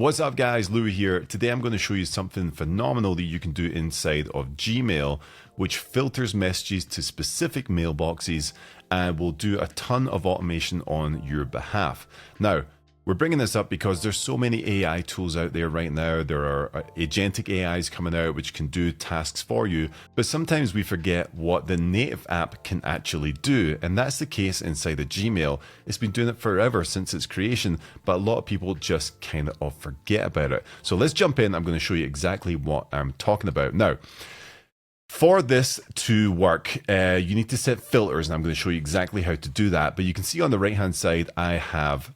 What's up guys, Lewi here. Today I'm going to show you something phenomenal that you can do inside of Gmail, which filters messages to specific mailboxes and will do a ton of automation on your behalf. Now, we're bringing this up because there's so many AI tools out there right now. There are agentic AIs coming out which can do tasks for you, but sometimes we forget what the native app can actually do, and that's the case inside of Gmail. It's been doing it forever since its creation, but a lot of people just kind of forget about it. So let's jump in. I'm going to show you exactly what I'm talking about. Now, for this to work, you need to set filters, and I'm going to show you exactly how to do that. But you can see on the right hand side, I have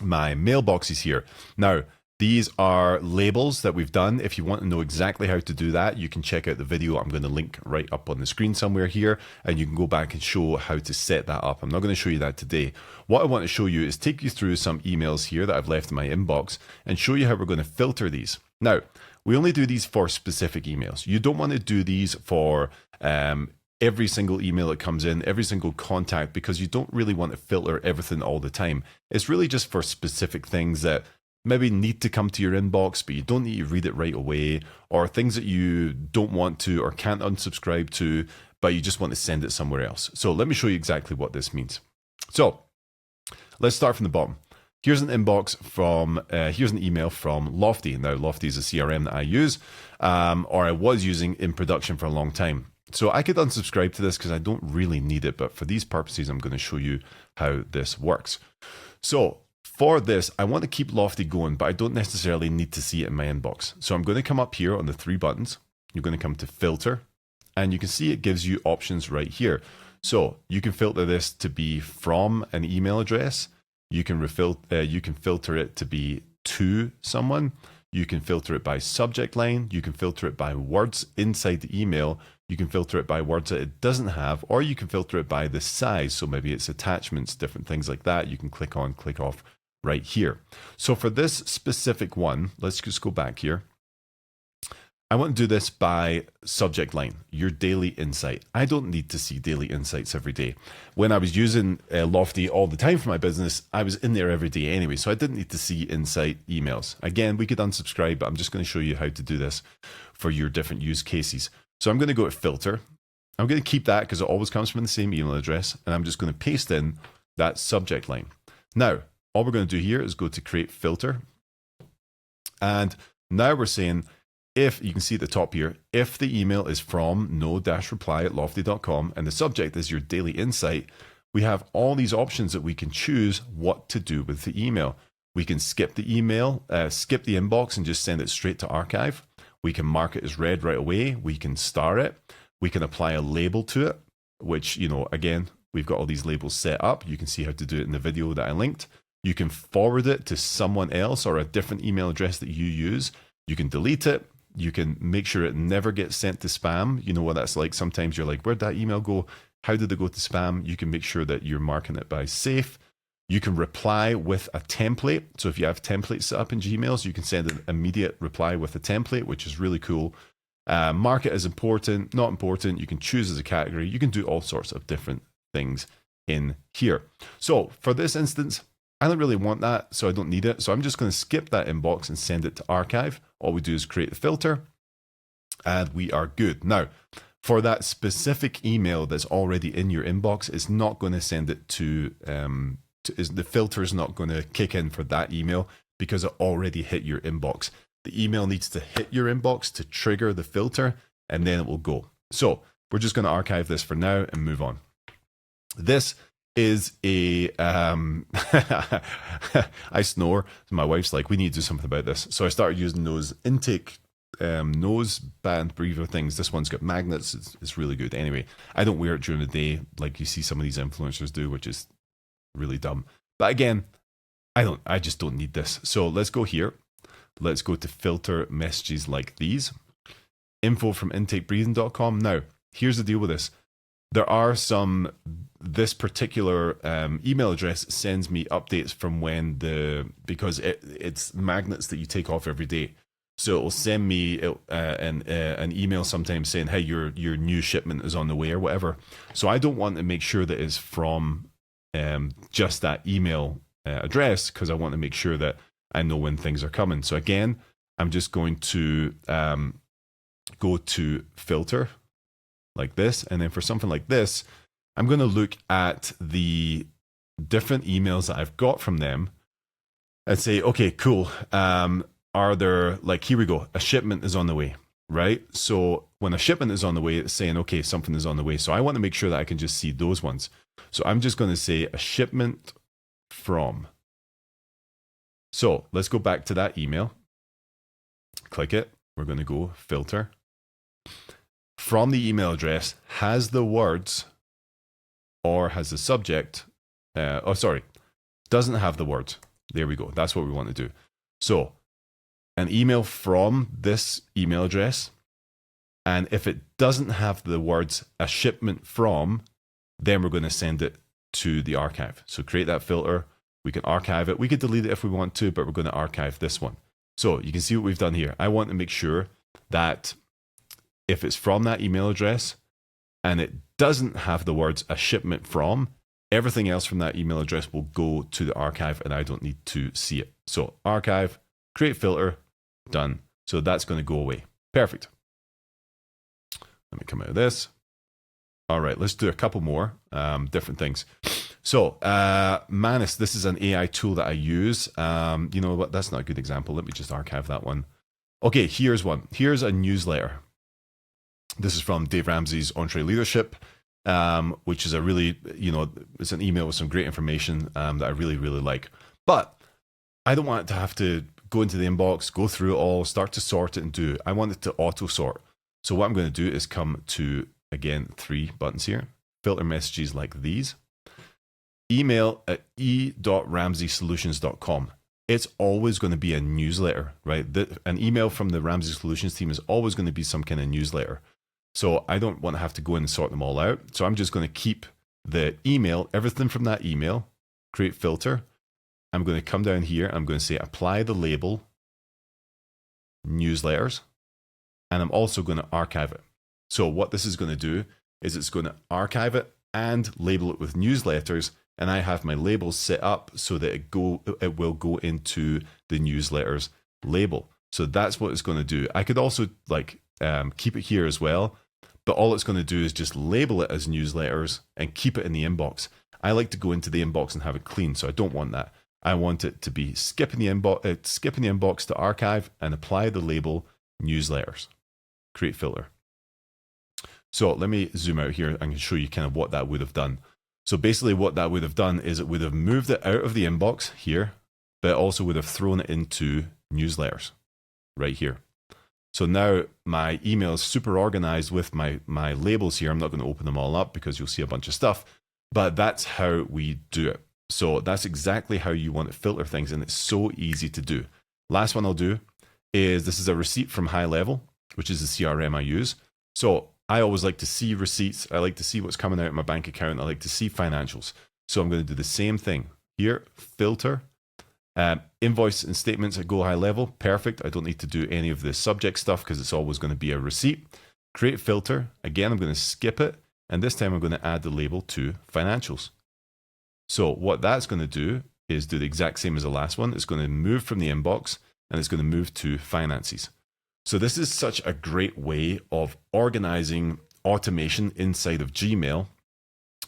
my mailboxes here. Now, these are labels that we've done. If you want to know exactly how to do that, you can check out the video. I'm going to link right up on the screen somewhere here, and you can go back and show how to set that up. I'm not going to show you that today. What I want to show you is take you through some emails here that I've left in my inbox and show you how we're going to filter these. Now, we only do these for specific emails. You don't want to do these for every single email that comes in, every single contact, because you don't really want to filter everything all the time. It's really just for specific things that maybe need to come to your inbox, but you don't need to read it right away, or things that you don't want to or can't unsubscribe to, but you just want to send it somewhere else. So let me show you exactly what this means. So let's start from the bottom. Here's an inbox from, here's an email from Lofty. Now, Lofty is a CRM that I use, or I was using in production for a long time. So I could unsubscribe to this because I don't really need it, but for these purposes, I'm going to show you how this works. So for this, I want to keep Lofty going, but I don't necessarily need to see it in my inbox. So I'm going to come up here on the three buttons. You're going to come to filter, and you can see it gives you options right here. So you can filter this to be from an email address. You can filter it to be to someone. You can filter it by subject line. You can filter it by words inside the email. You can filter it by words that it doesn't have, or you can filter it by the size. So maybe it's attachments, different things like that. You can click on, click off right here. So for this specific one, let's just go back here. I want to do this by subject line, your daily insight. I don't need to see daily insights every day. When I was using Lofty all the time for my business, I was in there every day anyway, so I didn't need to see insight emails. Again, we could unsubscribe, but I'm just going to show you how to do this for your different use cases. So I'm going to go to filter. I'm going to keep that because it always comes from the same email address, and I'm just going to paste in that subject line. Now, all we're going to do here is go to create filter. And now we're saying, if you can see at the top here, if the email is from no-reply@lofty.com and the subject is your daily insight, we have all these options that we can choose what to do with the email. We can skip the email, skip the inbox and just send it straight to archive. We can mark it as read right away. We can star it. We can apply a label to it, which, you know, again, we've got all these labels set up. You can see how to do it in the video that I linked. You can forward it to someone else or a different email address that you use. You can delete it. You can make sure it never gets sent to spam. You know what that's like. Sometimes you're like, where'd that email go? How did it go to spam? You can make sure that you're marking it by safe. You can reply with a template. So if you have templates set up in Gmail, you can send an immediate reply with a template, which is really cool. Mark it as important, not important. You can choose as a category. You can do all sorts of different things in here. So for this instance, I don't really want that, so I don't need it. So I'm just going to skip that inbox and send it to archive. All we do is create the filter, and we are good. Now, for that specific email that's already in your inbox, it's not going to send it to the filter is not going to kick in for that email because it already hit your inbox. The email needs to hit your inbox to trigger the filter, and then it will go. So we're just going to archive this for now and move on. This is a I snore. My wife's like, we need to do something about this. So I started using those intake nose band breather things. This one's got magnets. It's really good. Anyway, I don't wear it during the day like you see some of these influencers do, which is really dumb. But again, I just don't need this. So let's go here. Let's go to filter messages like these. Info from intakebreathing.com. Now, here's the deal with this. There are this particular email address sends me updates from because it's magnets that you take off every day. So it will send me an email sometimes saying, hey, your new shipment is on the way or whatever. So I don't want to make sure that it's from just that email address, because I want to make sure that I know when things are coming. So again, I'm just going to go to filter like this. And then for something like this, I'm going to look at the different emails that I've got from them and say, okay, cool. Are there, like, here we go, a shipment is on the way, right? So when a shipment is on the way, it's saying, okay, something is on the way. So I want to make sure that I can just see those ones. So I'm just going to say a shipment from. So let's go back to that email. Click it. We're going to go filter. From the email address, has the words or has the subject, doesn't have the words. There we go. That's what we want to do. So an email from this email address. And if it doesn't have the words a shipment from, then we're going to send it to the archive. So create that filter. We can archive it. We could delete it if we want to, but we're going to archive this one. So you can see what we've done here. I want to make sure that if it's from that email address and it doesn't have the words a shipment from, everything else from that email address will go to the archive and I don't need to see it. So archive, create filter, done. So that's going to go away. Perfect. Let me come out of this. All right, let's do a couple more different things. So Manus, this is an AI tool that I use. You know what? That's not a good example. Let me just archive that one. Okay, here's one. Here's a newsletter. This is from Dave Ramsey's Entree Leadership, which is a really, it's an email with some great information that I really, really like. But I don't want it to have to go into the inbox, go through it all, start to sort it and do. I want it to auto sort. So what I'm going to do is come to, again, 3 buttons here, filter messages like these, email at e.ramseysolutions.com. It's always going to be a newsletter, right? An email from the Ramsey Solutions team is always going to be some kind of newsletter. So I don't want to have to go in and sort them all out. So I'm just going to keep the email, everything from that email, create filter. I'm going to come down here. I'm going to say apply the label newsletters. And I'm also going to archive it. So what this is going to do is it's going to archive it and label it with newsletters. And I have my labels set up so that it will go into the newsletters label. So that's what it's going to do. I could also keep it here as well, but all it's going to do is just label it as newsletters and keep it in the inbox. I like to go into the inbox and have it clean, so I don't want that. I want it to be skipping the inbox to archive and apply the label newsletters. Create filter. So let me zoom out here. I can show you kind of what that would have done. So basically what that would have done is it would have moved it out of the inbox here, but it also would have thrown it into newsletters right here. So now my email is super organized with my labels here. I'm not going to open them all up because you'll see a bunch of stuff, but that's how we do it. So that's exactly how you want to filter things, and it's so easy to do. Last one I'll do is, this is a receipt from High Level, which is the CRM I use. So I always like to see receipts. I like to see what's coming out of my bank account. I like to see financials. So I'm going to do the same thing here, filter, invoice and statements at Go High Level. Perfect. I don't need to do any of the subject stuff because it's always going to be a receipt. Create filter. Again, I'm going to skip it. And this time I'm going to add the label to financials. So what that's going to do is do the exact same as the last one. It's going to move from the inbox and it's going to move to finances. So this is such a great way of organizing automation inside of Gmail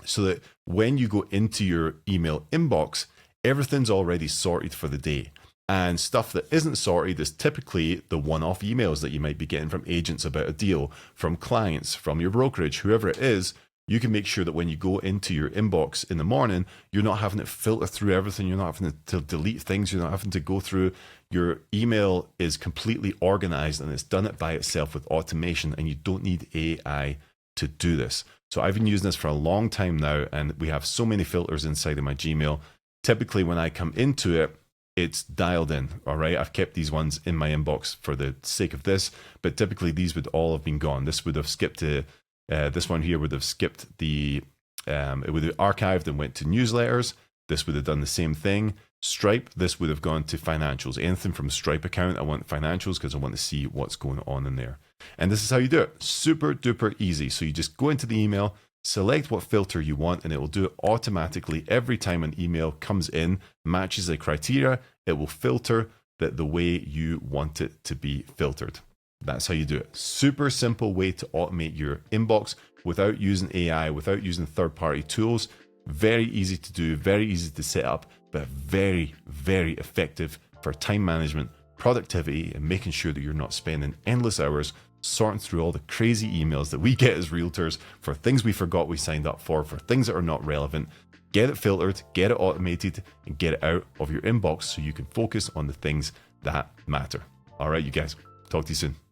so that when you go into your email inbox, everything's already sorted for the day. And stuff that isn't sorted is typically the one-off emails that you might be getting from agents about a deal, from clients, from your brokerage, whoever it is. You can make sure that when you go into your inbox in the morning, you're not having to filter through everything. You're not having to delete things. You're not having to go through. Your email is completely organized and it's done it by itself with automation, and you don't need AI to do this. So I've been using this for a long time now, and we have so many filters inside of my Gmail. Typically when I come into it, it's dialed in, all right? I've kept these ones in my inbox for the sake of this, but typically these would all have been gone. This would have skipped to, this one here would have skipped the, it would have archived and went to newsletters. This would have done the same thing. Stripe, this would have gone to financials. Anything from Stripe account, I want financials because I want to see what's going on in there. And this is how you do it. Super duper easy. So you just go into the email, select what filter you want, and it will do it automatically every time an email comes in, matches the criteria. It will filter that the way you want it to be filtered. That's how you do it. Super simple way to automate your inbox without using AI, without using third-party tools. Very easy to do, very easy to set up, but very, very effective for time management, productivity, and making sure that you're not spending endless hours sorting through all the crazy emails that we get as realtors for things we forgot we signed up for things that are not relevant. Get it filtered, get it automated, and get it out of your inbox so you can focus on the things that matter. All right, you guys, talk to you soon.